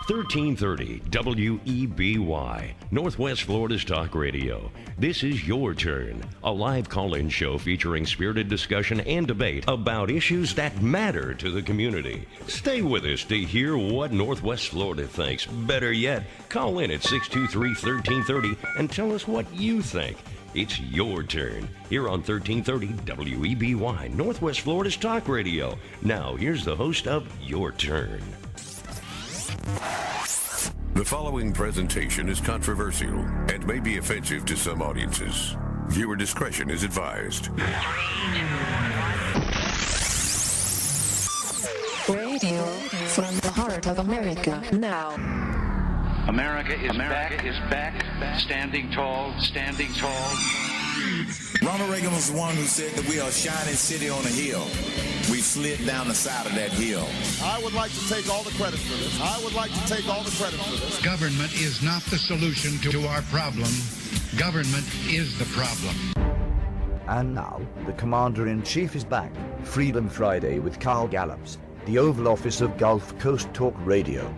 1330 WEBY, Northwest Florida's Talk Radio. This is Your Turn, a live call-in show featuring spirited discussion and debate about issues that matter to the community. Stay with us to hear what Northwest Florida thinks. Better yet, call in at 623-1330 and tell us what you think. It's Your Turn here on 1330 WEBY, Northwest Florida's Talk Radio. Now, here's the host of Your Turn. The following presentation is controversial and may be offensive to some audiences. Viewer discretion is advised. Radio from the heart of America now. America is back, standing tall, standing tall. Ronald Reagan was the one who said that we are a shining city on a hill. We slid down the side of that hill. I would like to take all the credit for this. Government is not the solution to our problem. Government is the problem. And now, the Commander-in-Chief is back. Freedom Friday with Carl Gallups, the Oval Office of Gulf Coast Talk Radio.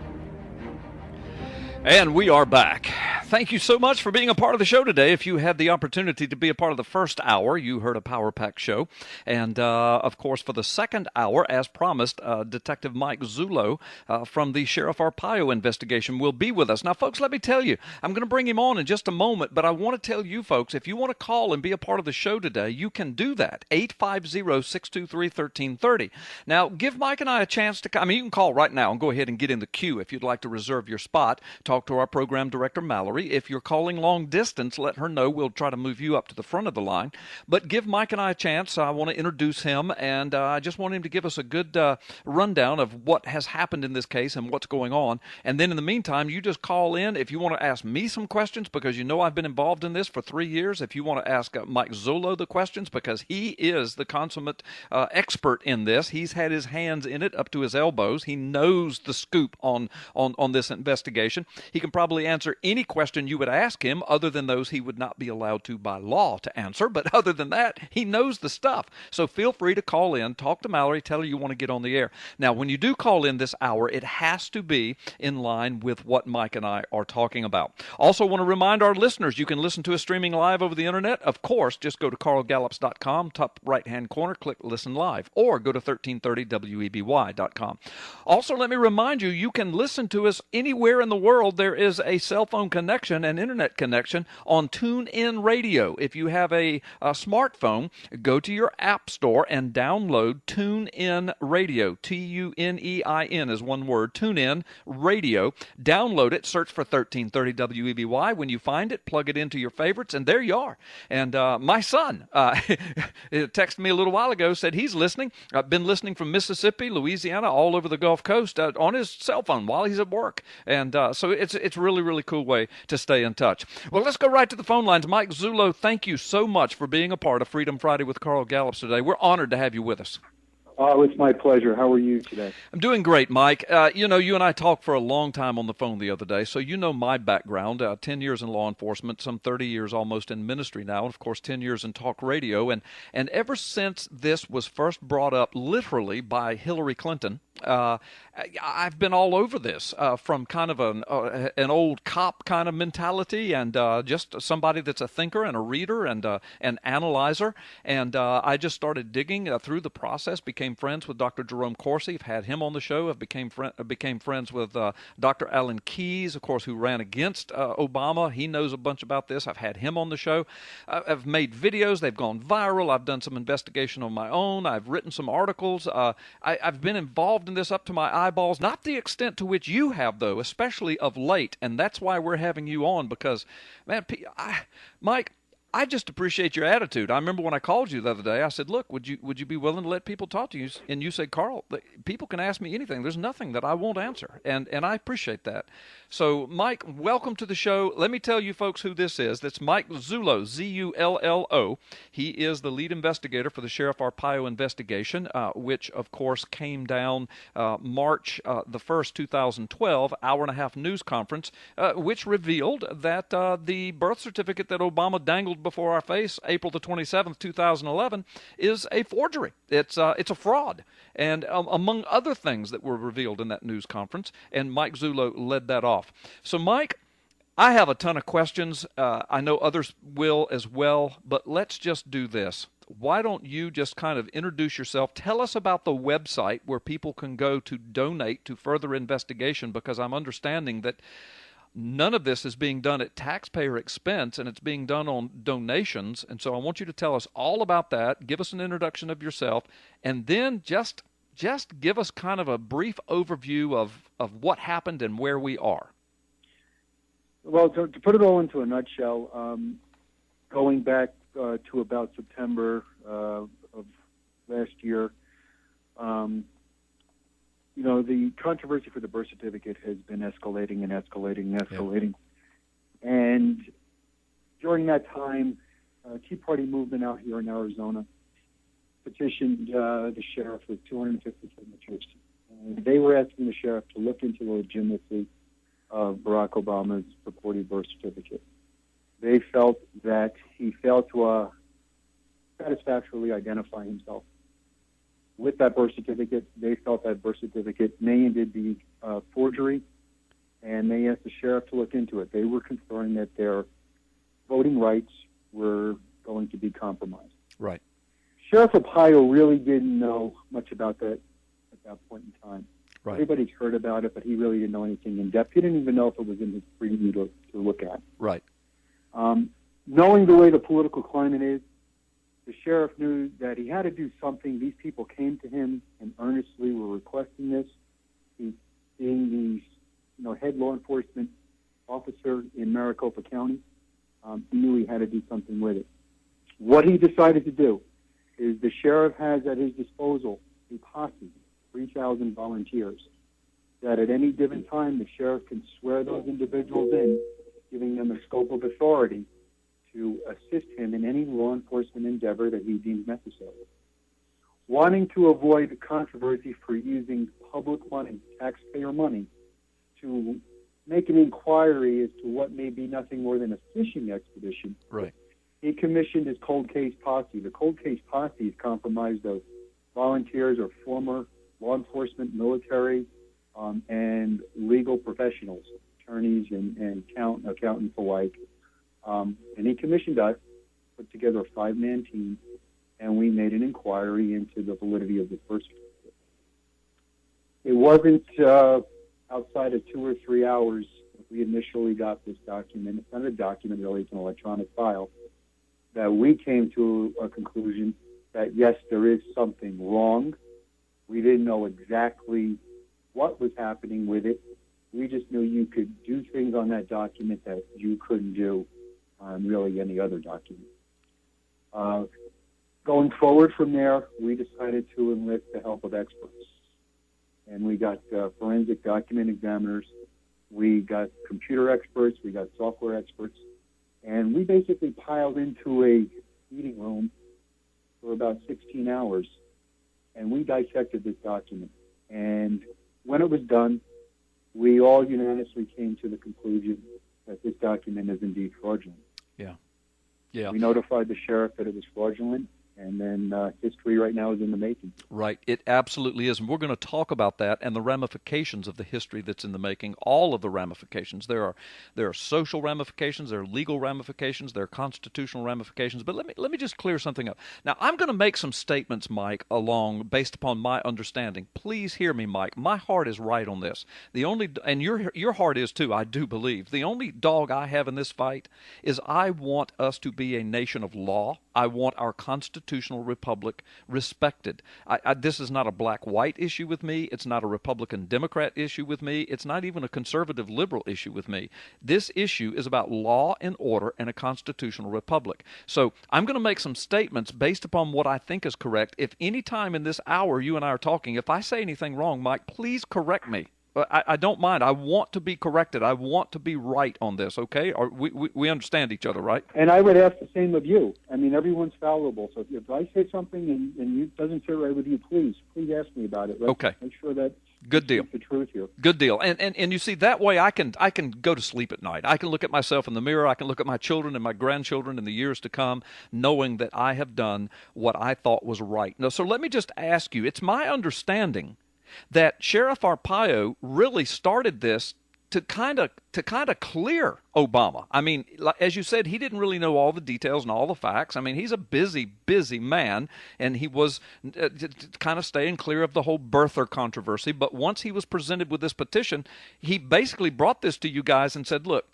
And we are back. Thank you so much for being a part of the show today. If you had the opportunity to be a part of the first hour, you heard a Power Pack show. And, of course, for the second hour, as promised, Detective Mike ZULLO from the Sheriff Arpaio investigation will be with us. Now, folks, let me tell you, I'm going to bring him on in just a moment, but I want to tell you folks, if you want to call and be a part of the show today, you can do that, 850-623-1330. Now, give Mike and I a chance to, you can call right now and go ahead and get in the queue if you'd like to reserve your spot. Talk to our program director, Mallory. If you're calling long distance, let her know. We'll try to move you up to the front of the line. But give Mike and I a chance. I want to introduce him, and I just want him to give us a good rundown of what has happened in this case and what's going on. And then in the meantime, you just call in if you want to ask me some questions, because you know I've been involved in this for 3 years. If you want to ask Mike ZULLO the questions, because he is the consummate expert in this. He's had his hands in it up to his elbows. He knows the scoop on this investigation. He can probably answer any question you would ask him, other than those he would not be allowed to by law to answer. But other than that, he knows the stuff. So feel free to call in, talk to Mallory, tell her you want to get on the air. Now, when you do call in this hour, it has to be in line with what Mike and I are talking about. Also want to remind our listeners, you can listen to us streaming live over the internet. Of course, just go to carlgallups.com, top right-hand corner, click Listen Live, or go to 1330weby.com. Also, let me remind you, you can listen to us anywhere in the world. There is a cell phone connection, an internet connection on TuneIn Radio. If you have a smartphone, go to your app store and download TuneIn Radio. TUNEIN is one word, TuneIn Radio. Download it, search for 1330 WEBY. When you find it, plug it into your favorites, and there you are. And my son texted me a little while ago, said he's listening. I've been listening from Mississippi, Louisiana, all over the Gulf Coast on his cell phone while he's at work. And so it's really, really cool way to stay in touch. Well, let's go right to the phone lines. Mike ZULLO, thank you so much for being a part of Freedom Friday with Carl Gallups today. We're honored to have you with us. Oh, it's my pleasure. How are you today? I'm doing great, Mike. You and I talked for a long time on the phone the other day, so you know my background, 10 years in law enforcement, some 30 years almost in ministry now, and of course 10 years in talk radio. And ever since this was first brought up literally by Hillary Clinton, I've been all over this from kind of an old cop kind of mentality, and just somebody that's a thinker and a reader and an analyzer. And I just started digging through the process, became friends with Dr. Jerome Corsi. I've had him on the show. I've became friends with Dr. Alan Keyes, of course, who ran against Obama. He knows a bunch about this. I've had him on the show. I've made videos. They've gone viral. I've done some investigation on my own. I've written some articles. I've been involved in this up to my eyeballs, not the extent to which you have, though, especially of late, and that's why we're having you on, because, man, Mike, I just appreciate your attitude. I remember when I called you the other day, I said, look, would you be willing to let people talk to you? And you said, Carl, people can ask me anything. There's nothing that I won't answer. And I appreciate that. So, Mike, welcome to the show. Let me tell you folks who this is. That's Mike ZULLO, Z-U-L-L-O. He is the lead investigator for the Sheriff Arpaio investigation, which, of course, came down March the 1st, 2012, hour-and-a-half news conference, which revealed that the birth certificate that Obama dangled before our face, April the 27th, 2011, is a forgery. It's a fraud. And among other things that were revealed in that news conference, and Mike Zullo led that off. So, Mike, I have a ton of questions. I know others will as well, but let's just do this. Why don't you just kind of introduce yourself? Tell us about the website where people can go to donate to further investigation, because I'm understanding that none of this is being done at taxpayer expense, and it's being done on donations. And so I want you to tell us all about that, give us an introduction of yourself, and then just give us kind of a brief overview of what happened and where we are. Well, to put it all into a nutshell, going back to about September of last year, the controversy for the birth certificate has been escalating and escalating and escalating. Yeah. And during that time, Tea Party movement out here in Arizona petitioned the sheriff with 250 signatures. They were asking the sheriff to look into the legitimacy of Barack Obama's purported birth certificate. They felt that he failed to satisfactorily identify himself with that birth certificate. They felt that birth certificate may indeed be forgery, and they asked the sheriff to look into it. They were concerned that their voting rights were going to be compromised. Right. Sheriff Arpaio really didn't know much about that at that point in time. Right. Everybody's heard about it, but he really didn't know anything in depth. He didn't even know if it was in his preview to look at. Right. Knowing the way the political climate is, the sheriff knew that he had to do something. These people came to him and earnestly were requesting this. He, being the head law enforcement officer in Maricopa County, he knew he had to do something with it. What he decided to do is the sheriff has at his disposal a posse, 3,000 volunteers, that at any given time the sheriff can swear those individuals in, giving them a scope of authority to assist him in any law enforcement endeavor that he deems necessary. Wanting to avoid the controversy for using public money, taxpayer money, to make an inquiry as to what may be nothing more than a fishing expedition, right, he commissioned his cold case posse. The cold case posse is comprised of volunteers or former law enforcement, military, and legal professionals, attorneys and accountants alike. And he commissioned us, put together a 5-man team, and we made an inquiry into the validity of the birth certificate. It wasn't outside of 2 or 3 hours that we initially got this document. It's not a document, really, it's an electronic file, that we came to a conclusion that, yes, there is something wrong. We didn't know exactly what was happening with it. We just knew you could do things on that document that you couldn't do on really any other document. Going forward from there, we decided to enlist the help of experts. And we got forensic document examiners, we got computer experts, we got software experts, and we basically piled into a meeting room for about 16 hours, and we dissected this document. And when it was done, we all unanimously came to the conclusion that this document is indeed fraudulent. Yeah. Yeah. We notified the sheriff that it was fraudulent, and then history right now is in the making. Right. It absolutely is. And we're going to talk about that and the ramifications of the history that's in the making, all of the ramifications. There are social ramifications, there are legal ramifications, there are constitutional ramifications. But let me just clear something up. Now, I'm going to make some statements, Mike, based upon my understanding. Please hear me, Mike. My heart is right on this. And your heart is too, I do believe. The only dog I have in this fight is I want us to be a nation of law. I want our constitutional republic respected. This is not a black-white issue with me. It's not a Republican-Democrat issue with me. It's not even a conservative-liberal issue with me. This issue is about law and order and a constitutional republic. So I'm going to make some statements based upon what I think is correct. If any time in this hour you and I are talking, if I say anything wrong, Mike, please correct me. I don't mind. I want to be corrected. I want to be right on this, okay? Or we understand each other, right? And I would ask the same of you. I mean, everyone's fallible. So if I say something and it doesn't sit right with you, please ask me about it. Okay. Make sure that good deal. The truth here. Good deal. And you see, that way I can go to sleep at night. I can look at myself in the mirror. I can look at my children and my grandchildren in the years to come, knowing that I have done what I thought was right. Now, so let me just ask you, it's my understanding that Sheriff Arpaio really started this to kind of clear Obama. I mean, as you said, he didn't really know all the details and all the facts. I mean, he's a busy man, and he was kind of staying clear of the whole birther controversy. But once he was presented with this petition, he basically brought this to you guys and said, look,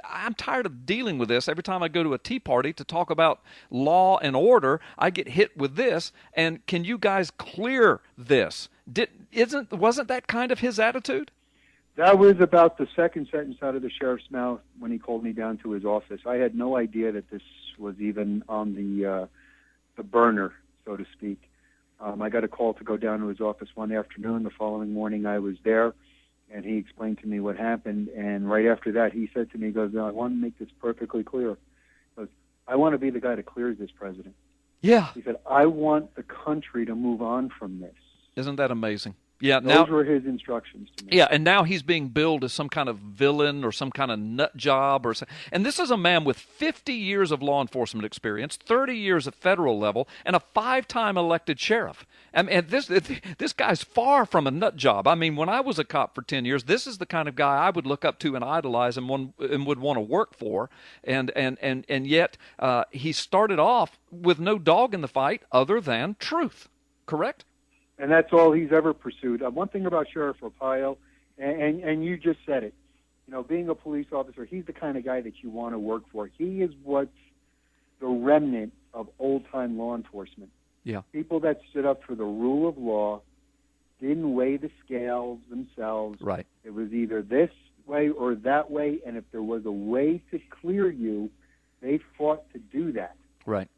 I'm tired of dealing with this. Every time I go to a tea party to talk about law and order, I get hit with this. And can you guys clear this? Wasn't that kind of his attitude? That was about the second sentence out of the sheriff's mouth when he called me down to his office. I had no idea that this was even on the burner, so to speak. I got a call to go down to his office one afternoon. The following morning I was there, and he explained to me what happened. And right after that, he said to me, he goes, I want to make this perfectly clear. He goes, I want to be the guy that clears this president. Yeah. He said, I want the country to move on from this. Isn't that amazing? Yeah, those were his instructions to me. Yeah, and now he's being billed as some kind of villain or some kind of nut job. And this is a man with 50 years of law enforcement experience, 30 years at federal level, and a 5-time elected sheriff. And this guy's far from a nut job. I mean, when I was a cop for 10 years, this is the kind of guy I would look up to and idolize and would want to work for. And yet he started off with no dog in the fight other than truth. Correct? And that's all he's ever pursued. One thing about Sheriff Arpaio, and you just said it, being a police officer, he's the kind of guy that you want to work for. He is what's the remnant of old-time law enforcement. Yeah. People that stood up for the rule of law, didn't weigh the scales themselves. Right. It was either this way or that way, and if there was a way to clear you, they fought to do that. Right.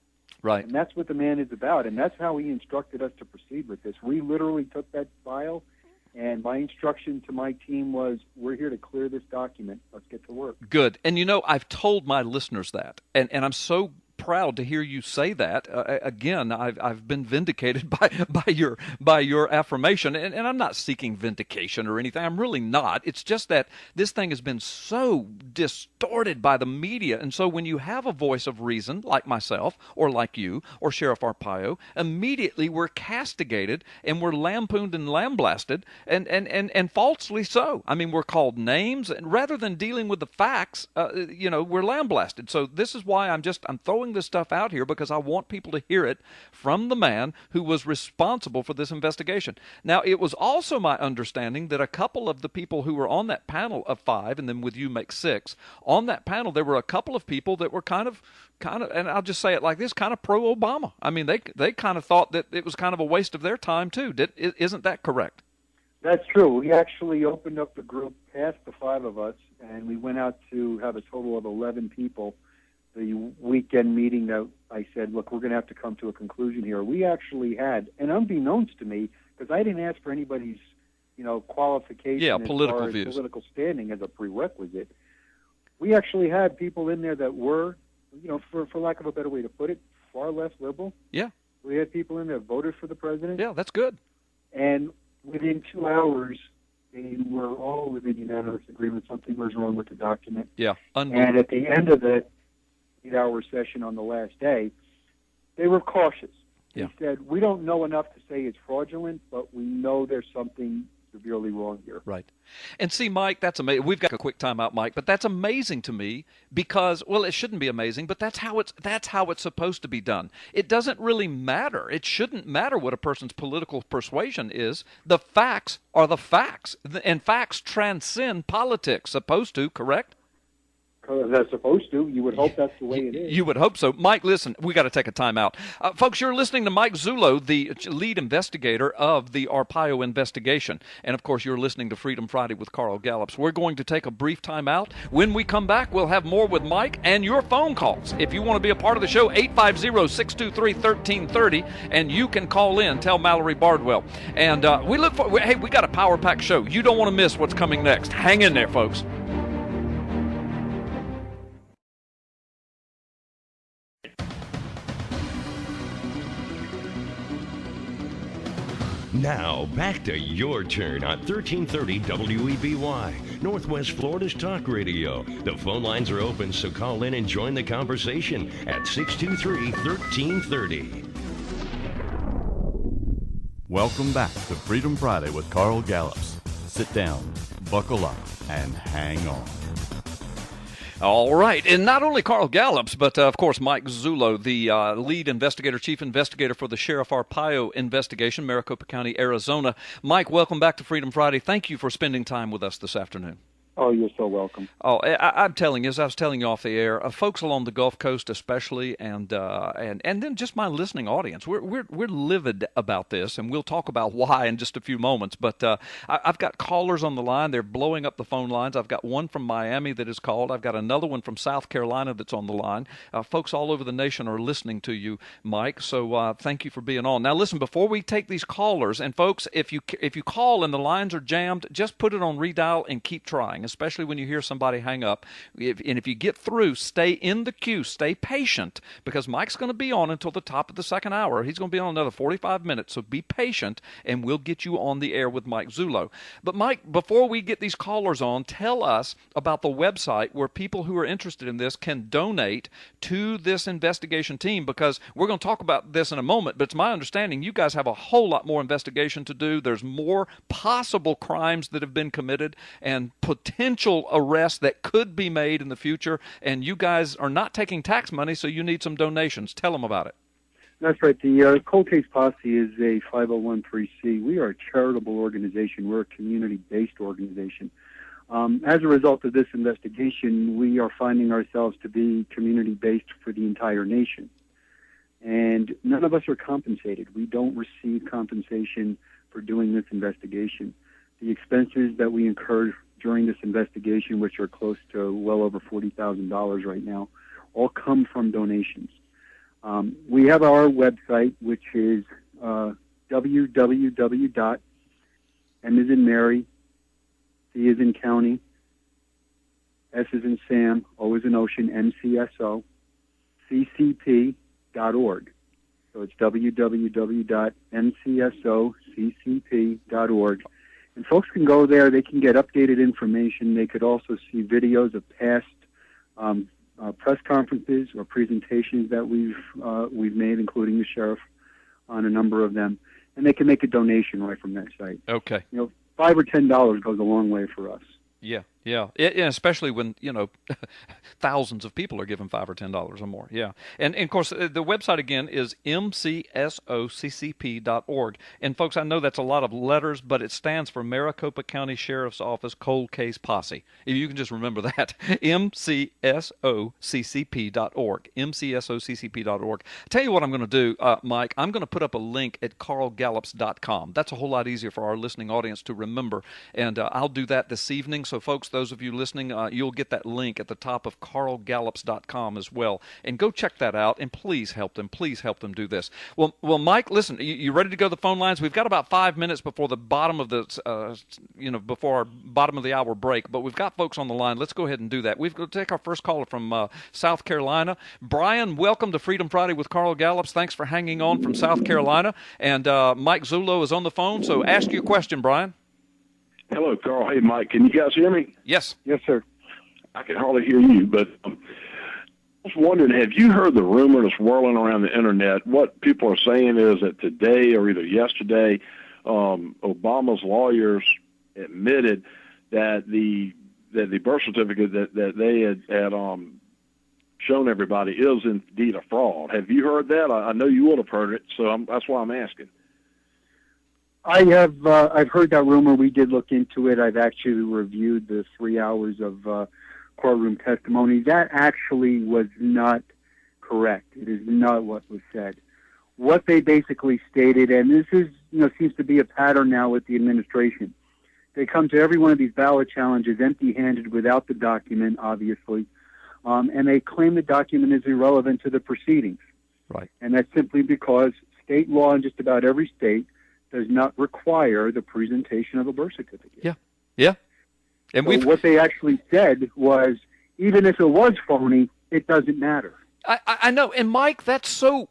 Right. And that's what the man is about, and that's how he instructed us to proceed with this. We literally took that file, and my instruction to my team was, we're here to clear this document. Let's get to work. Good. And, I've told my listeners that, and I'm so proud to hear you say that. Again, I've been vindicated by your affirmation, and I'm not seeking vindication or anything. I'm really not. It's just that this thing has been so distorted by the media, and so when you have a voice of reason, like myself or like you or Sheriff Arpaio, immediately we're castigated and we're lampooned and lambasted, and falsely so. I mean, we're called names, and rather than dealing with the facts, we're lambasted. So this is why I'm throwing this stuff out here, because I want people to hear it from the man who was responsible for this investigation. Now, it was also my understanding that a couple of the people who were on that panel of 5, and then with you make 6, on that panel there were a couple of people that were kind of, and I'll just say it like this, kind of pro-Obama. I mean, they kind of thought that it was kind of a waste of their time too. Isn't that correct? That's true. We actually opened up the group past the 5 of us, and we went out to have a total of 11 people. The weekend meeting that I said, look, we're going to have to come to a conclusion here. We actually had, and unbeknownst to me, because I didn't ask for anybody's, qualification political as far as views, political standing as a prerequisite. We actually had people in there that were, for lack of a better way to put it, far less liberal. Yeah. We had people in there that voted for the president. Yeah, that's good. And within 2 hours, they were all within unanimous agreement something was wrong with the document. Yeah, and at the end of that 8-hour session on the last day, they were cautious. They said, we don't know enough to say it's fraudulent, but we know there's something severely wrong here. Right. And see, Mike, that's amazing. We've got a quick time out, Mike, but that's amazing to me because, well, it shouldn't be amazing, but that's how it's supposed to be done. It doesn't really matter. It shouldn't matter what a person's political persuasion is. The facts are the facts, and facts transcend politics, supposed to, correct? They're supposed to. You would hope that's the way it is. You would hope so. Mike, listen, we got to take a time out. Folks, you're listening to Mike Zullo, the lead investigator of the Arpaio investigation. And, of course, you're listening to Freedom Friday with Carl Gallups. We're going to take a brief time out. When we come back, we'll have more with Mike and your phone calls. If you want to be a part of the show, 850-623-1330, and you can call in. Tell Mallory Bardwell. And we got a power-packed show. You don't want to miss what's coming next. Hang in there, folks. Now, back to your turn on 1330 WEBY, Northwest Florida's talk radio. The phone lines are open, so call in and join the conversation at 623-1330. Welcome back to Freedom Friday with Carl Gallups. Sit down, buckle up, and hang on. All right. And not only Carl Gallups, but, of course, Mike Zullo, the lead investigator, chief investigator for the Sheriff Arpaio investigation, Maricopa County, Arizona. Mike, welcome back to Freedom Friday. Thank you for spending time with us this afternoon. Oh, you're so welcome. Oh, I'm telling you, as I was telling you off the air, folks along the Gulf Coast especially, and then just my listening audience, we're livid about this, and we'll talk about why in just a few moments. But I've got callers on the line; they're blowing up the phone lines. I've got one from Miami that is called. I've got another one from South Carolina that's on the line. Folks all over the nation are listening to you, Mike. So thank you for being on. Now, listen, before we take these callers, and folks, if you call and the lines are jammed, just put it on redial and keep trying. Especially when you hear somebody hang up. If you get through, stay in the queue. Stay patient, because Mike's going to be on until the top of the second hour. He's going to be on another 45 minutes, so be patient, and we'll get you on the air with Mike Zullo. But, Mike, before we get these callers on, tell us about the website where people who are interested in this can donate to this investigation team, because we're going to talk about this in a moment, but it's my understanding you guys have a whole lot more investigation to do. There's more possible crimes that have been committed and potential arrests that could be made in the future, and you guys are not taking tax money, so you need some donations. Tell them about it. That's right. The Cold Case Posse is a 501(c)(3). We are a charitable organization. We're a community-based organization. As a result of this investigation, we are finding ourselves to be community-based for the entire nation. And none of us are compensated. We don't receive compensation for doing this investigation. The expenses that we incurred during this investigation, which are close to well over $40,000 right now, all come from donations. We have our website, which is www. M as in Mary, C as in County, S as in Sam, O as in Ocean, MCSO, ccp.org. So it's www.mcsoccp.org. And folks can go there. They can get updated information. They could also see videos of past press conferences or presentations that we've made, including the sheriff, on a number of them. And they can make a donation right from that site. Okay. $5 or $10 goes a long way for us. Yeah. Especially when, thousands of people are giving $5 or $10 or more. Yeah. And of course, the website again is mcsoccp.org. And folks, I know that's a lot of letters, but it stands for Maricopa County Sheriff's Office Cold Case Posse. If you can just remember that, mcsoccp.org, mcsoccp.org. I'll tell you what I'm going to do, Mike. I'm going to put up a link at carlgallups.com. That's a whole lot easier for our listening audience to remember. And I'll do that this evening. So, folks, those of you listening, you'll get that link at the top of carlgallups.com as well. And go check that out, and please help them. Please help them do this. Well, Mike, listen, you ready to go to the phone lines? We've got about 5 minutes before the bottom of the, before our bottom of the hour break, but we've got folks on the line. Let's go ahead and do that. We've got to take our first caller from South Carolina. Brian, welcome to Freedom Friday with Carl Gallups. Thanks for hanging on from South Carolina. And Mike Zullo is on the phone, so ask your question, Brian. Hello, Carl. Hey, Mike. Can you guys hear me? Yes. Yes, sir. I can hardly hear you, but I was wondering, have you heard the rumor that's whirling around the Internet? What people are saying is that today or either yesterday, Obama's lawyers admitted that the birth certificate that they had shown everybody is indeed a fraud. Have you heard that? I know you would have heard it, so that's why I'm asking. I've heard that rumor. We did look into it. I've actually reviewed the 3 hours of courtroom testimony. That actually was not correct. It is not what was said. What they basically stated, and this is, seems to be a pattern now with the administration. They come to every one of these ballot challenges empty-handed without the document, obviously, and they claim the document is irrelevant to the proceedings. Right. And that's simply because state law in just about every state does not require the presentation of a birth certificate. Yeah, yeah. And so what they actually said was, even if it was phony, it doesn't matter. I know, and Mike, that's so...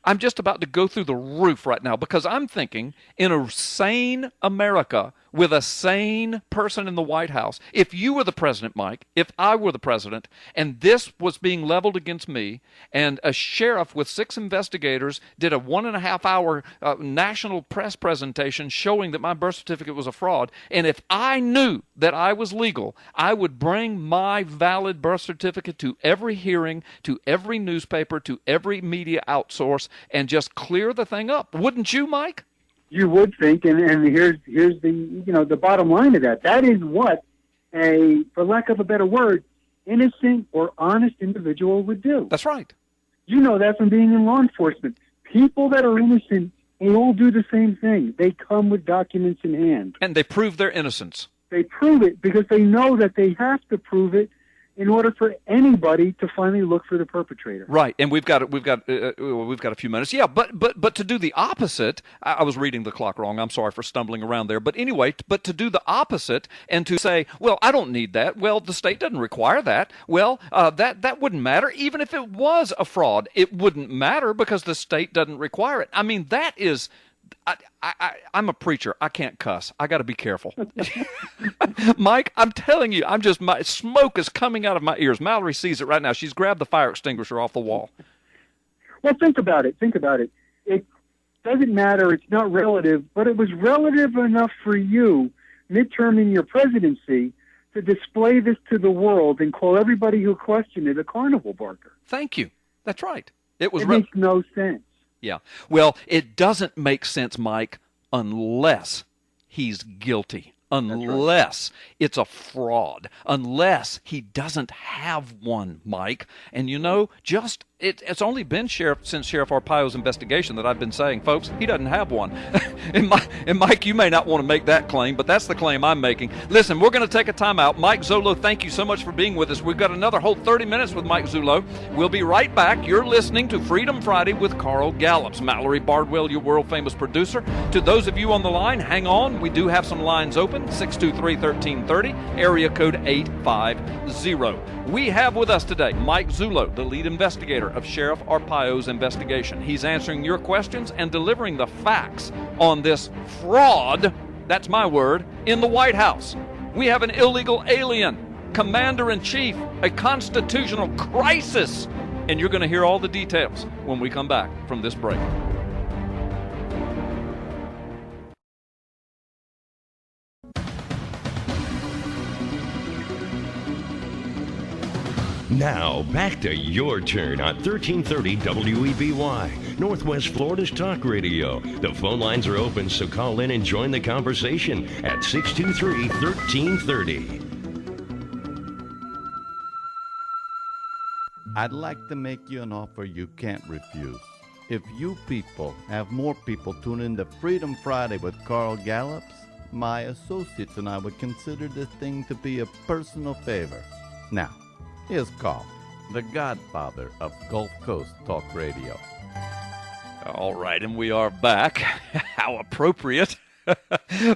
I'm just about to go through the roof right now because I'm thinking in a sane America with a sane person in the White House, if you were the president, Mike, if I were the president, and this was being leveled against me, and a sheriff with 6 investigators did a 1.5-hour national press presentation showing that my birth certificate was a fraud, and if I knew that I was legal, I would bring my valid birth certificate to every hearing, to every newspaper, to every media outsource, and just clear the thing up. Wouldn't you, Mike? You would think, and here's the the bottom line of that. That is what for lack of a better word, innocent or honest individual would do. That's right. You know that from being in law enforcement. People that are innocent, they all do the same thing. They come with documents in hand. And they prove their innocence. They prove it because they know that they have to prove it in order for anybody to finally look for the perpetrator. Right, and we've got a few minutes. Yeah, but to do the opposite, I was reading the clock wrong. I'm sorry for stumbling around there. But anyway, but to do the opposite and to say, well, I don't need that. Well, the state doesn't require that. Well, that wouldn't matter. Even if it was a fraud, it wouldn't matter because the state doesn't require it. I mean, that is... I'm a preacher. I can't cuss. I got to be careful. Mike, I'm telling you, my smoke is coming out of my ears. Mallory sees it right now. She's grabbed the fire extinguisher off the wall. Well, think about it. It doesn't matter. It's not relative, but it was relative enough for you, midterm in your presidency, to display this to the world and call everybody who questioned it a carnival barker. Thank you. That's right. It makes no sense. Yeah. Well, it doesn't make sense, Mike, unless he's guilty. Unless it's a fraud. Unless he doesn't have one, Mike. And it's only been since Sheriff Arpaio's investigation that I've been saying, folks, he doesn't have one. and Mike, you may not want to make that claim, but that's the claim I'm making. Listen, we're going to take a time out. Mike Zullo, thank you so much for being with us. We've got another whole 30 minutes with Mike Zullo. We'll be right back. You're listening to Freedom Friday with Carl Gallups. Mallory Bardwell, your world-famous producer. To those of you on the line, hang on. We do have some lines open. 623-1330, area code 850. We have with us today Mike Zullo, the lead investigator of Sheriff Arpaio's investigation. He's answering your questions and delivering the facts on this fraud, that's my word, in the White House. We have an illegal alien, commander-in-chief, a constitutional crisis, and you're going to hear all the details when we come back from this break. Now, back to your turn on 1330 WEBY, Northwest Florida's talk radio. The phone lines are open, so call in and join the conversation at 623-1330. I'd like to make you an offer you can't refuse. If you people have more people tune in to Freedom Friday with Carl Gallups, my associates and I would consider this thing to be a personal favor. Now, here's Carl, the godfather of Gulf Coast Talk Radio. All right, and we are back. How appropriate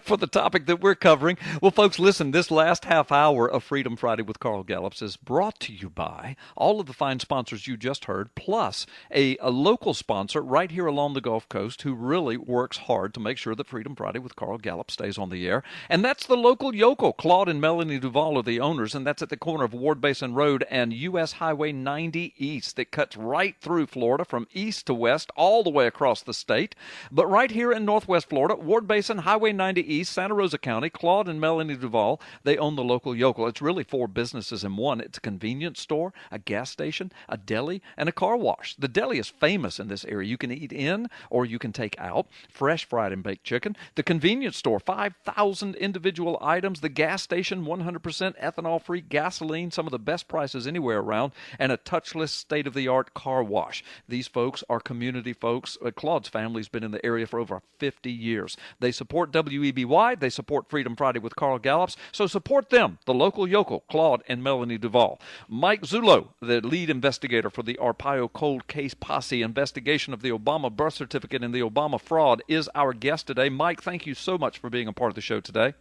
for the topic that we're covering. Well, folks, listen, this last half hour of Freedom Friday with Carl Gallups is brought to you by all of the fine sponsors you just heard, plus a local sponsor right here along the Gulf Coast who really works hard to make sure that Freedom Friday with Carl Gallups stays on the air. And that's the local yokel. Claude and Melanie Duvall are the owners, and that's at the corner of Ward Basin Road and U.S. Highway 90 East. That cuts right through Florida from east to west all the way across the state. But right here in Northwest Florida, Ward Basin 7, Highway 90 East, Santa Rosa County. Claude and Melanie Duvall, they own the local yokel. It's really 4 businesses in one. It's a convenience store, a gas station, a deli, and a car wash. The deli is famous in this area. You can eat in or you can take out. Fresh fried and baked chicken. The convenience store, 5,000 individual items. The gas station, 100% ethanol-free gasoline, some of the best prices anywhere around, and a touchless, state-of-the-art car wash. These folks are community folks. Claude's family's been in the area for over 50 years. They support WEBY. They support Freedom Friday with Carl Gallups. So support them, the local yokel, Claude and Melanie Duvall. Mike Zullo, the lead investigator for the Arpaio cold case Posse investigation of the Obama birth certificate and the Obama fraud, is our guest today. Mike, thank you so much for being a part of the show today.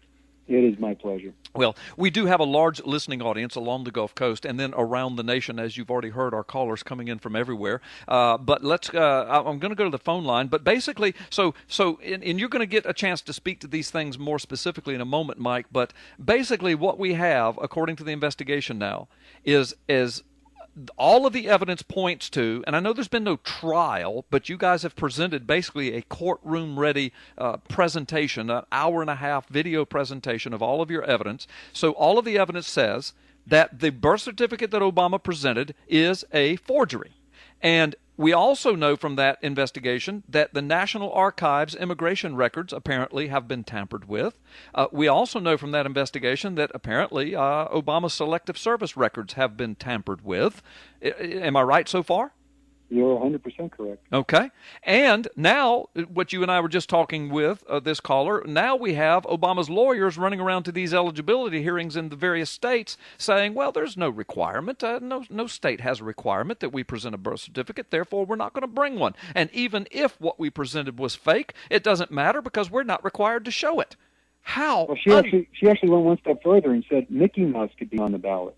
It is my pleasure. Well, we do have a large listening audience along the Gulf Coast and then around the nation, as you've already heard, our callers coming in from everywhere. But let's. I'm going to go to the phone line. But basically, and you're going to get a chance to speak to these things more specifically in a moment, Mike. But basically, what we have, according to the investigation now, is all of the evidence points to, and I know there's been no trial, but you guys have presented basically a courtroom-ready presentation, an hour-and-a-half video presentation of all of your evidence. So all of the evidence says that the birth certificate that Obama presented is a forgery. And we also know from that investigation that the National Archives immigration records apparently have been tampered with. We also know from that investigation that apparently Obama's Selective Service records have been tampered with. Am I right so far? You're 100% correct. Okay. And now, what you and I were just talking with this caller, now we have Obama's lawyers running around to these eligibility hearings in the various states saying, well, there's no requirement. No state has a requirement that we present a birth certificate. Therefore, we're not going to bring one. And even if what we presented was fake, it doesn't matter because we're not required to show it. How? Well, she actually went one step further and said Mickey Mouse could be on the ballot.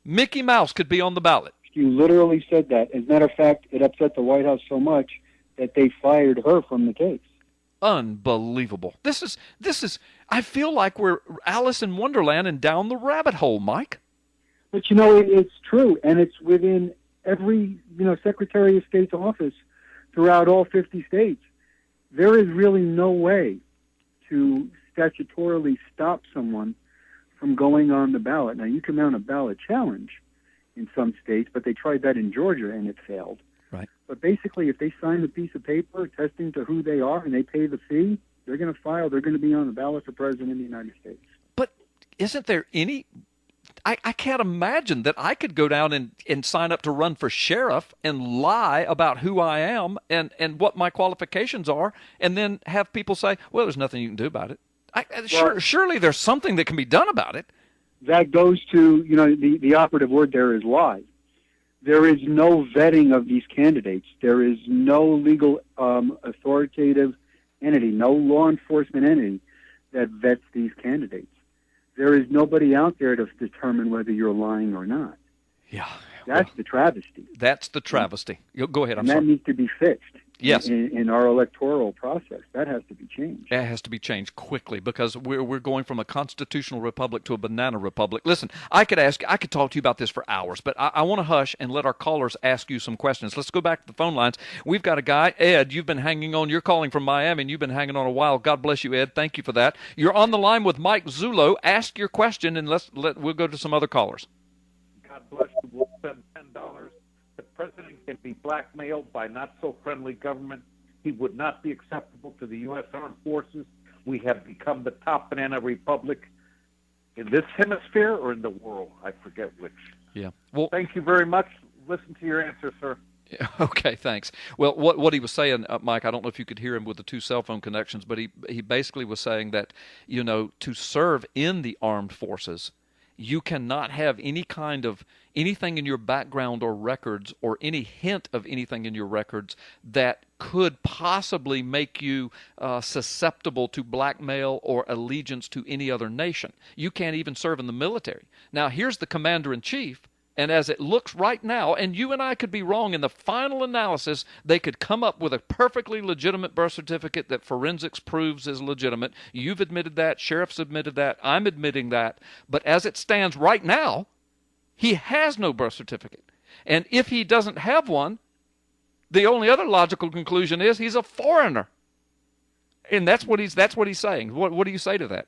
Mickey Mouse could be on the ballot. She literally said that. As a matter of fact, it upset the White House so much that they fired her from the case. Unbelievable. This is, I feel like we're Alice in Wonderland and down the rabbit hole, Mike. But, it's true, and it's within every, Secretary of State's office throughout all 50 states. There is really no way to statutorily stop someone from going on the ballot. Now, you can mount a ballot challenge in some states, but they tried that in Georgia and it failed. Right. But basically, if they sign a piece of paper attesting to who they are and they pay the fee, they're going to file. They're going to be on the ballot for president of the United States. But isn't there any? I can't imagine that I could go down and sign up to run for sheriff and lie about who I am and what my qualifications are, and then have people say, "Well, there's nothing you can do about it." Surely there's something that can be done about it. That goes to, the operative word there is lie. There is no vetting of these candidates. There is no legal authoritative entity, no law enforcement entity that vets these candidates. There is nobody out there to determine whether you're lying or not. Yeah. That's the travesty. That's the travesty. Go ahead. And that needs to be fixed. Yes. In our electoral process. That has to be changed. That has to be changed quickly because we're going from a constitutional republic to a banana republic. Listen, I could talk to you about this for hours, but I want to hush and let our callers ask you some questions. Let's go back to the phone lines. We've got a guy, Ed, you've been hanging on. You're calling from Miami, and you've been hanging on a while. God bless you, Ed. Thank you for that. You're on the line with Mike Zullo. Ask your question, and we'll go to some other callers. God bless you. We'll spend $10. The president can be blackmailed by not-so-friendly government. He would not be acceptable to the U.S. Armed Forces. We have become the top banana republic in this hemisphere or in the world. I forget which. Yeah. Well, thank you very much. Listen to your answer, sir. Okay, thanks. Well, what he was saying, Mike, I don't know if you could hear him with the 2 cell phone connections, but he basically was saying that, to serve in the armed forces, you cannot have any kind of anything in your background or records or any hint of anything in your records that could possibly make you susceptible to blackmail or allegiance to any other nation. You can't even serve in the military. Now, here's the commander-in-chief, and as it looks right now, and you and I could be wrong in the final analysis, they could come up with a perfectly legitimate birth certificate that forensics proves is legitimate. You've admitted that. Sheriff's admitted that. I'm admitting that. But as it stands right now, he has no birth certificate. And if he doesn't have one, the only other logical conclusion is he's a foreigner. And that's what he's saying. What do you say to that?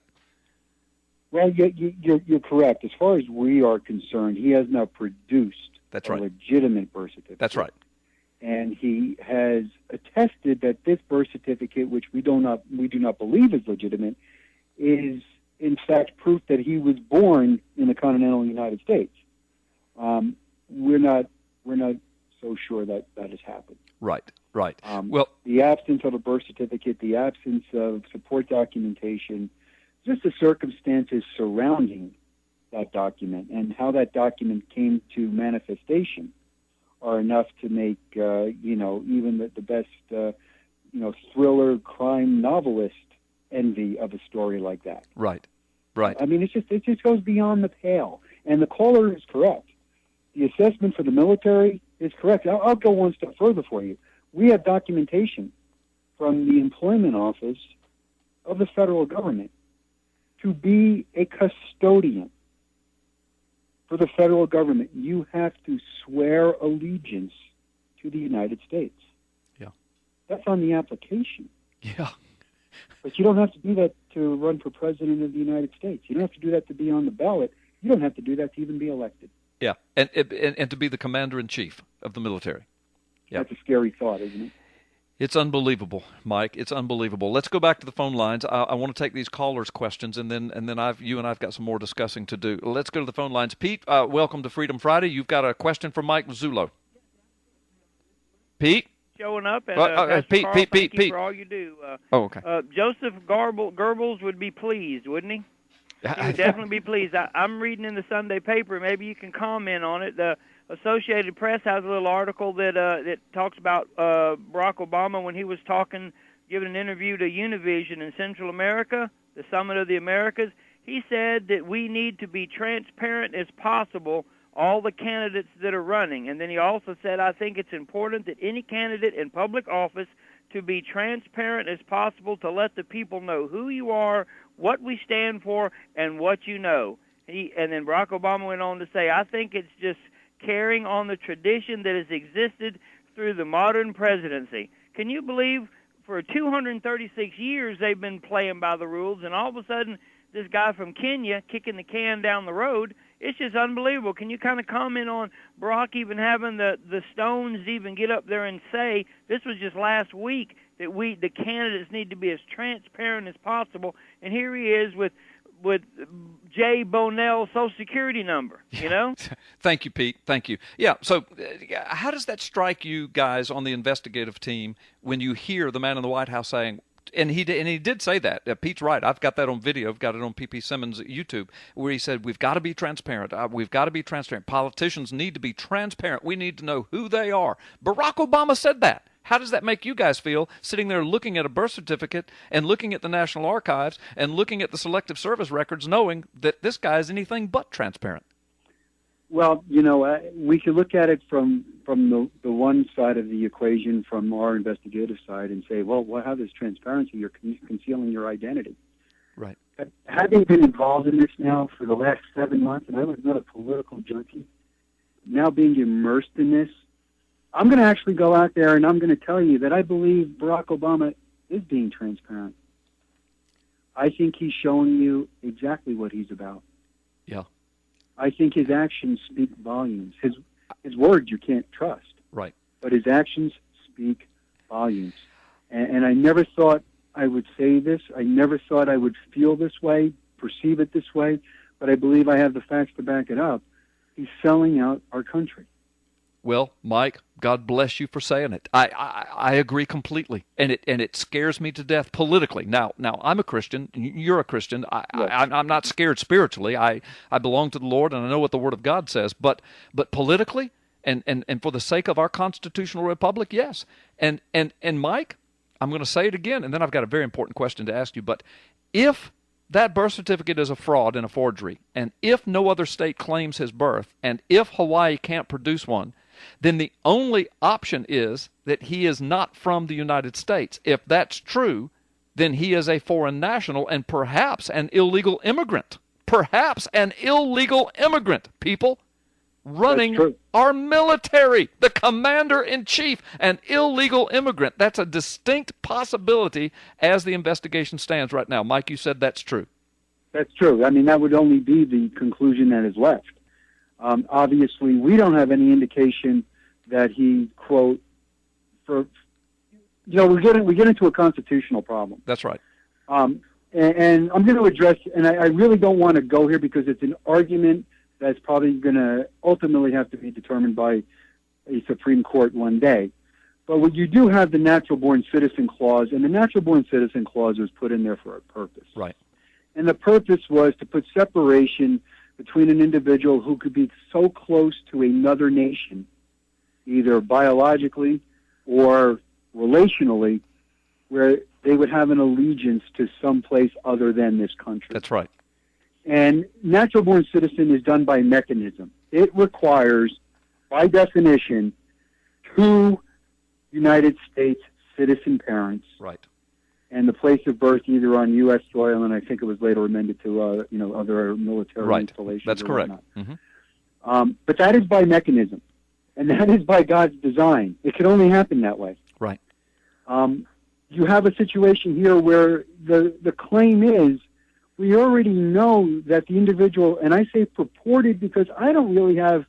Well, you're correct. As far as we are concerned, he has now produced a legitimate birth certificate. That's right. And he has attested that this birth certificate, which we do not believe is legitimate, is in fact proof that he was born in the continental United States. We're not so sure that has happened. Right. Well, the absence of a birth certificate, the absence of support documentation, just the circumstances surrounding that document and how that document came to manifestation are enough to make even the best thriller crime novelist envy of a story like that. Right. I mean, it just goes beyond the pale. And the caller is correct. The assessment for the military is correct. I'll go one step further for you. We have documentation from the employment office of the federal government to be a custodian for the federal government. You have to swear allegiance to the United States. Yeah. That's on the application. Yeah. But you don't have to do that to run for president of the United States. You don't have to do that to be on the ballot. You don't have to do that to even be elected. Yeah, and to be the commander-in-chief of the military. Yeah. That's a scary thought, isn't it? It's unbelievable, Mike. It's unbelievable. Let's go back to the phone lines. I want to take these callers' questions, and then you and I've got some more discussing to do. Let's go to the phone lines. Pete, welcome to Freedom Friday. You've got a question for Mike ZULLO. Pete? Showing up, and Pete, Carl, Pete, thank you Pete. for all you do. Okay. Joseph Goebbels would be pleased, wouldn't he? He would definitely be pleased. I'm reading in the Sunday paper. Maybe you can comment on it. The Associated Press has a little article that talks about Barack Obama when he was giving an interview to Univision in Central America, the Summit of the Americas. He said that we need to be transparent as possible, all the candidates that are running. And then he also said, I think it's important that any candidate in public office to be transparent as possible, to let the people know who you are, what we stand for, and what you know. And then Barack Obama went on to say, I think it's just carrying on the tradition that has existed through the modern presidency. Can you believe for 236 years they've been playing by the rules, and all of a sudden this guy from Kenya kicking the can down the road? It's just unbelievable. Can you kind of comment on Barack even having the stones to even get up there and say, this was just last week, that the candidates need to be as transparent as possible, and here he is with Jay Bonnell's Social Security number, you know? Thank you, Pete. Thank you. Yeah, so how does that strike you guys on the investigative team when you hear the man in the White House saying, and he did say that. Pete's right. I've got that on video. I've got it on ppsimmons YouTube, where he said, we've got to be transparent. We've got to be transparent. Politicians need to be transparent. We need to know who they are. Barack Obama said that. How does that make you guys feel, sitting there looking at a birth certificate and looking at the National Archives and looking at the Selective Service records, knowing that this guy is anything but transparent? Well, we could look at it from the one side of the equation, from our investigative side, and say, well, how there's transparency, you're concealing your identity. Right. Having been involved in this now for the last 7 months, and I was not a political junkie, now being immersed in this, I'm going to actually go out there and I'm going to tell you that I believe Barack Obama is being transparent. I think he's showing you exactly what he's about. Yeah. I think his actions speak volumes. His words you can't trust. Right. But his actions speak volumes. And I never thought I would say this. I never thought I would feel this way, perceive it this way, but I believe I have the facts to back it up. He's selling out our country. Well, Mike, God bless you for saying it. I agree completely, and it scares me to death politically. Now I'm a Christian. You're a Christian. I'm not scared spiritually. I belong to the Lord, and I know what the Word of God says. But politically, and for the sake of our constitutional republic, yes. And Mike, I'm going to say it again, and then I've got a very important question to ask you. But if that birth certificate is a fraud and a forgery, and if no other state claims his birth, and if Hawaii can't produce one, then the only option is that he is not from the United States. If that's true, then he is a foreign national and perhaps an illegal immigrant. Perhaps an illegal immigrant, people. running our military, the commander-in-chief, an illegal immigrant. That's a distinct possibility as the investigation stands right now. Mike, you said that's true. That's true. I mean, that would only be the conclusion that is left. Obviously, we don't have any indication that he, quote, we get into a constitutional problem. That's right. And I'm going to address, and I really don't want to go here because it's an argument that's probably going to ultimately have to be determined by a Supreme Court one day. But what you do have the natural-born citizen clause, and the natural-born citizen clause was put in there for a purpose. Right. And the purpose was to put separation between an individual who could be so close to another nation, either biologically or relationally, where they would have an allegiance to some place other than this country. That's right. And natural-born citizen is done by mechanism. It requires, by definition, 2 United States citizen parents. Right. And the place of birth either on U.S. soil, and I think it was later amended to, other military installations. That's correct. But that is by mechanism, and that is by God's design. It can only happen that way. Right. You have a situation here where the claim is, we already know that the individual, and I say purported because I don't really have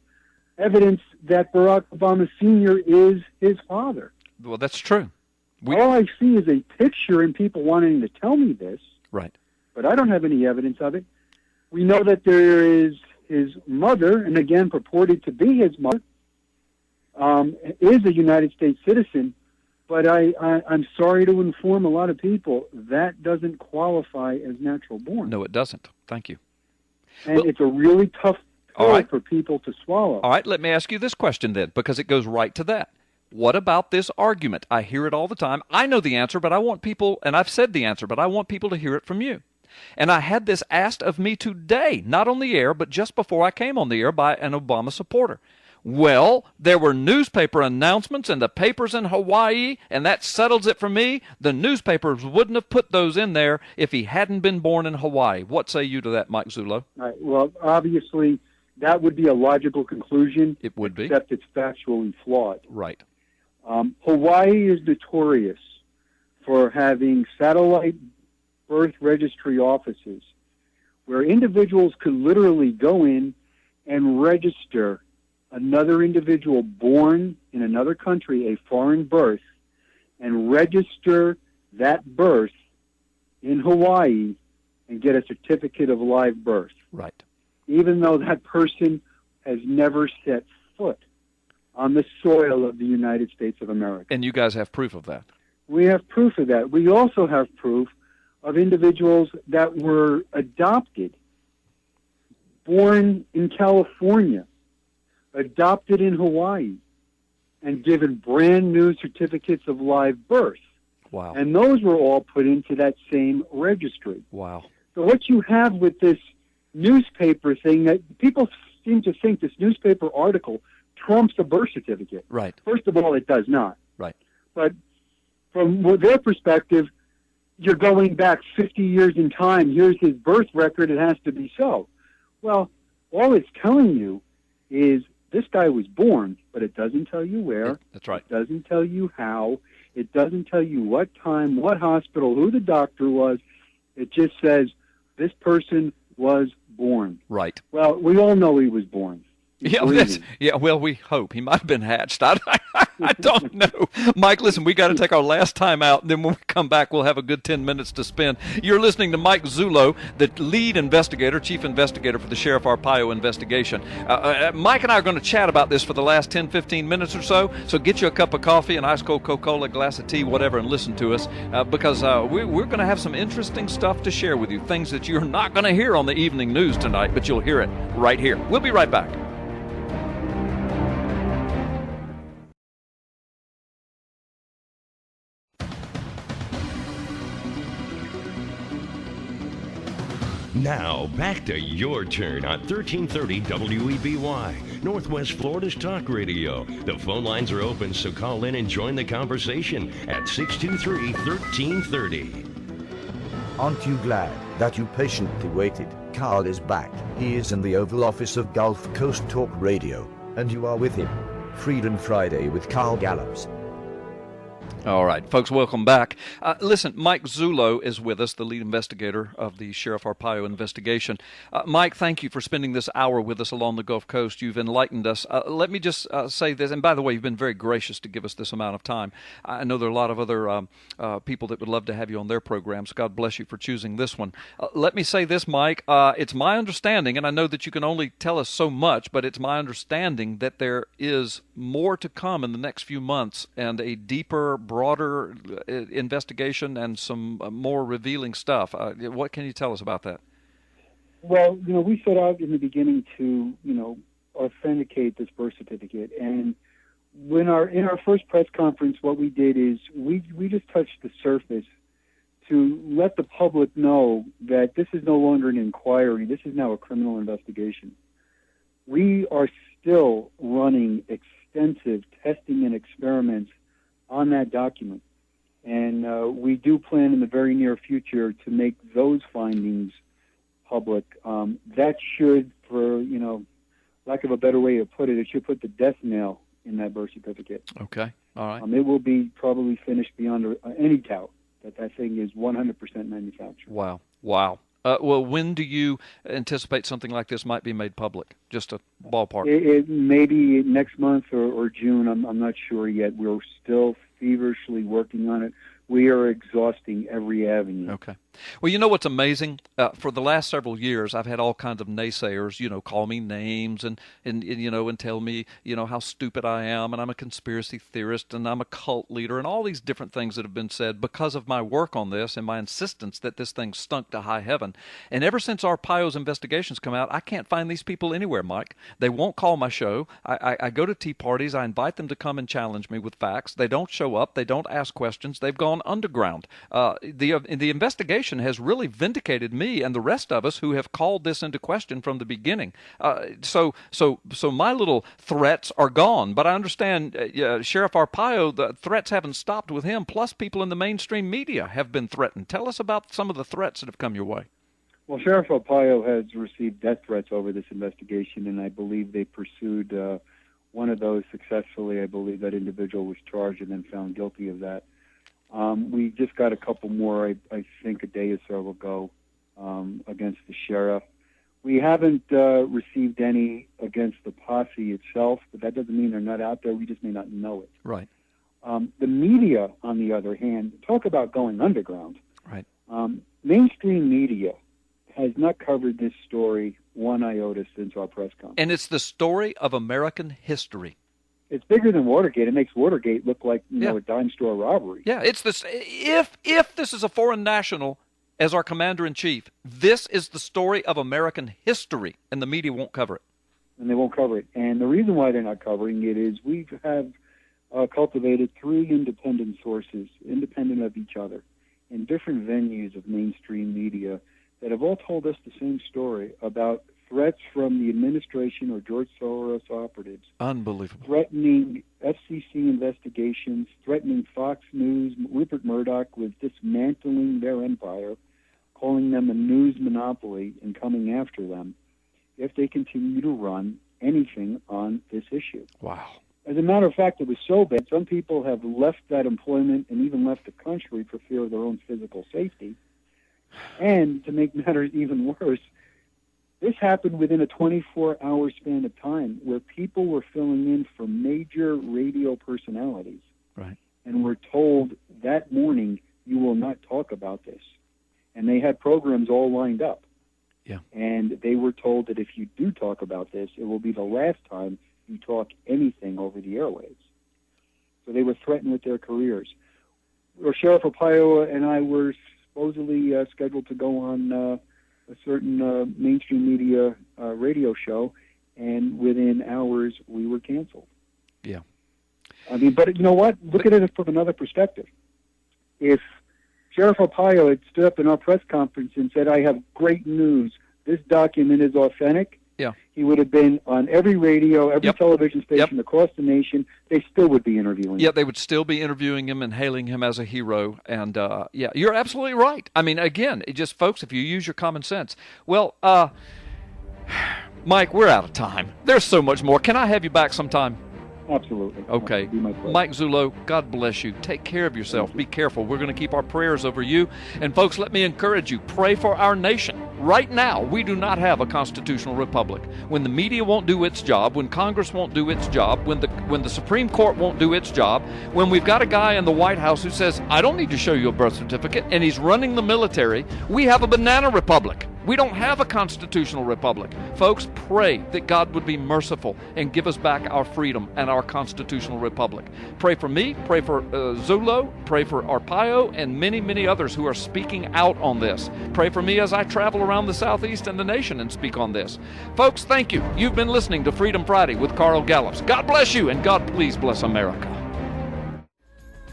evidence that Barack Obama Sr. is his father. Well, that's true. All I see is a picture and people wanting to tell me this. Right. But I don't have any evidence of it. We know that there is his mother, and again purported to be his mother, is a United States citizen. But I'm sorry to inform a lot of people, that doesn't qualify as natural born. No, it doesn't. Thank you. And it's a really tough pill for people to swallow. All right, let me ask you this question then, because it goes right to that. What about this argument? I hear it all the time. I know the answer, but I want people, and I've said the answer, but I want people to hear it from you. And I had this asked of me today, not on the air, but just before I came on the air by an Obama supporter. Well, there were newspaper announcements in the papers in Hawaii, and that settles it for me. The newspapers wouldn't have put those in there if he hadn't been born in Hawaii. What say you to that, Mike Zullo? All right, well, obviously, that would be a logical conclusion. It would be. Except it's factually flawed. Right. Hawaii is notorious for having satellite birth registry offices where individuals could literally go in and register another individual born in another country, a foreign birth, and register that birth in Hawaii and get a certificate of live birth. Right. Even though that person has never set foot on the soil of the United States of America. And you guys have proof of that? We have proof of that. We also have proof of individuals that were adopted, born in California, adopted in Hawaii, and given brand new certificates of live birth. Wow. And those were all put into that same registry. Wow. So what you have with this newspaper thing, that people seem to think this newspaper article trumps a birth certificate. Right. First of all, it does not. Right. But from their perspective, you're going back 50 years in time. Here's his birth record. It has to be so. Well, all it's telling you is this guy was born, but it doesn't tell you where. That's right. It doesn't tell you how. It doesn't tell you what time, what hospital, who the doctor was. It just says this person was born. Right. Well, we all know he was born. Well, we hope. He might have been hatched. I don't know. Mike, listen, we got to take our last time out, and then when we come back, we'll have a good 10 minutes to spend. You're listening to Mike Zullo, the lead investigator, chief investigator for the Sheriff Arpaio investigation. Mike and I are going to chat about this for the last 10, 15 minutes or so, so get you a cup of coffee, an ice-cold Coca-Cola, a glass of tea, whatever, and listen to us, because we're going to have some interesting stuff to share with you, things that you're not going to hear on the evening news tonight, but you'll hear it right here. We'll be right back. Now, back to your turn on 1330 WEBY, Northwest Florida's talk radio. The phone lines are open, so call in and join the conversation at 623-1330. Aren't you glad that you patiently waited Carl is back. He is in the Oval Office of Gulf Coast Talk Radio, and you are with him. Freedom Friday with Carl Gallups. All right, folks, welcome back. Listen, Mike ZULLO is with us, the lead investigator of the Sheriff Arpaio investigation. Mike, thank you for spending this hour with us along the Gulf Coast. You've enlightened us. Let me just say this, and by the way, you've been very gracious to give us this amount of time. I know there are a lot of other people that would love to have you on their programs. God bless you for choosing this one. Let me say this, Mike. It's my understanding, and I know that you can only tell us so much, but it's my understanding that there is more to come in the next few months and a deeper, broader investigation and some more revealing stuff. What can you tell us about that? Well, we set out in the beginning to, authenticate this birth certificate. And in our first press conference, what we did is we just touched the surface to let the public know that this is no longer an inquiry. This is now a criminal investigation. We are still running extensive testing and experiments on that document. And we do plan in the very near future to make those findings public. That should, for, lack of a better way to put it, it should put the death knell in that birth certificate. Okay, all right. It will be probably finished beyond any doubt that thing is 100% manufactured. Wow. Well, when do you anticipate something like this might be made public? Just a ballpark. It maybe next month or June. I'm not sure yet. We're still feverishly working on it. We are exhausting every avenue. Okay. Well, you know what's amazing? For the last several years, I've had all kinds of naysayers, call me names and tell me, how stupid I am, and I'm a conspiracy theorist, and I'm a cult leader, and all these different things that have been said because of my work on this and my insistence that this thing stunk to high heaven. And ever since Arpaio's investigations come out, I can't find these people anywhere, Mike. They won't call my show. I go to tea parties. I invite them to come and challenge me with facts. They don't show up. They don't ask questions. They've gone underground. The investigation has really vindicated me and the rest of us who have called this into question from the beginning. So my little threats are gone. But I understand Sheriff Arpaio, the threats haven't stopped with him. Plus, people in the mainstream media have been threatened. Tell us about some of the threats that have come your way. Well, Sheriff Arpaio has received death threats over this investigation, and I believe they pursued one of those successfully. I believe that individual was charged and then found guilty of that. We just got a couple more, I think, a day or so ago against the sheriff. We haven't received any against the Posse itself, but that doesn't mean they're not out there. We just may not know it. Right. The media, on the other hand, talk about going underground. Right. Mainstream media has not covered this story one iota since our press conference. And it's the story of American history. It's bigger than Watergate. It makes Watergate look like a dime store robbery. Yeah, it's this. If this is a foreign national as our commander-in-chief, this is the story of American history, and the media won't cover it. And they won't cover it. And the reason why they're not covering it is we have cultivated 3 independent sources, independent of each other, in different venues of mainstream media that have all told us the same story about threats from the administration or George Soros operatives. Unbelievable. Threatening FCC investigations, threatening Fox News, Rupert Murdoch with dismantling their empire, calling them a news monopoly and coming after them if they continue to run anything on this issue. Wow. As a matter of fact, it was so bad, some people have left that employment and even left the country for fear of their own physical safety. And to make matters even worse, this happened within a 24-hour span of time where people were filling in for major radio personalities. Right. And were told that morning, you will not talk about this. And they had programs all lined up. Yeah. And they were told that if you do talk about this, it will be the last time you talk anything over the airwaves. So they were threatened with their careers. Sheriff Arpaio and I were supposedly scheduled to go on a certain mainstream media radio show, and within hours we were canceled. Yeah. I mean, but you know what? Look at it from another perspective. If Sheriff Arpaio had stood up in our press conference and said, I have great news, this document is authentic, Yeah. He would have been on every radio, every television station across the nation. They still would be interviewing him. Yeah, they would still be interviewing him and hailing him as a hero. And, you're absolutely right. I mean, again, folks, if you use your common sense. Well, Mike, we're out of time. There's so much more. Can I have you back sometime? Absolutely. Okay. Mike Zullo, God bless you. Take care of yourself. Be careful. We're going to keep our prayers over you. And folks, let me encourage you. Pray for our nation. Right now, we do not have a constitutional republic. When the media won't do its job, when Congress won't do its job, when the Supreme Court won't do its job, when we've got a guy in the White House who says, I don't need to show you a birth certificate, and he's running the military, we have a banana republic. We don't have a constitutional republic. Folks, pray that God would be merciful and give us back our freedom and our constitutional republic. Pray for me, pray for ZULLO, pray for Arpaio, and many, many others who are speaking out on this. Pray for me as I travel around the Southeast and the nation and speak on this. Folks, thank you. You've been listening to Freedom Friday with Carl Gallups. God bless you, and God please bless America.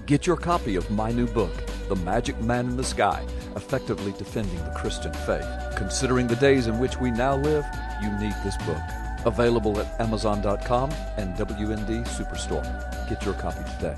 Get your copy of my new book, The Magic Man in the Sky, Effectively Defending the Christian Faith. Considering the days in which we now live, you need this book. Available at Amazon.com and WND Superstore. Get your copy today.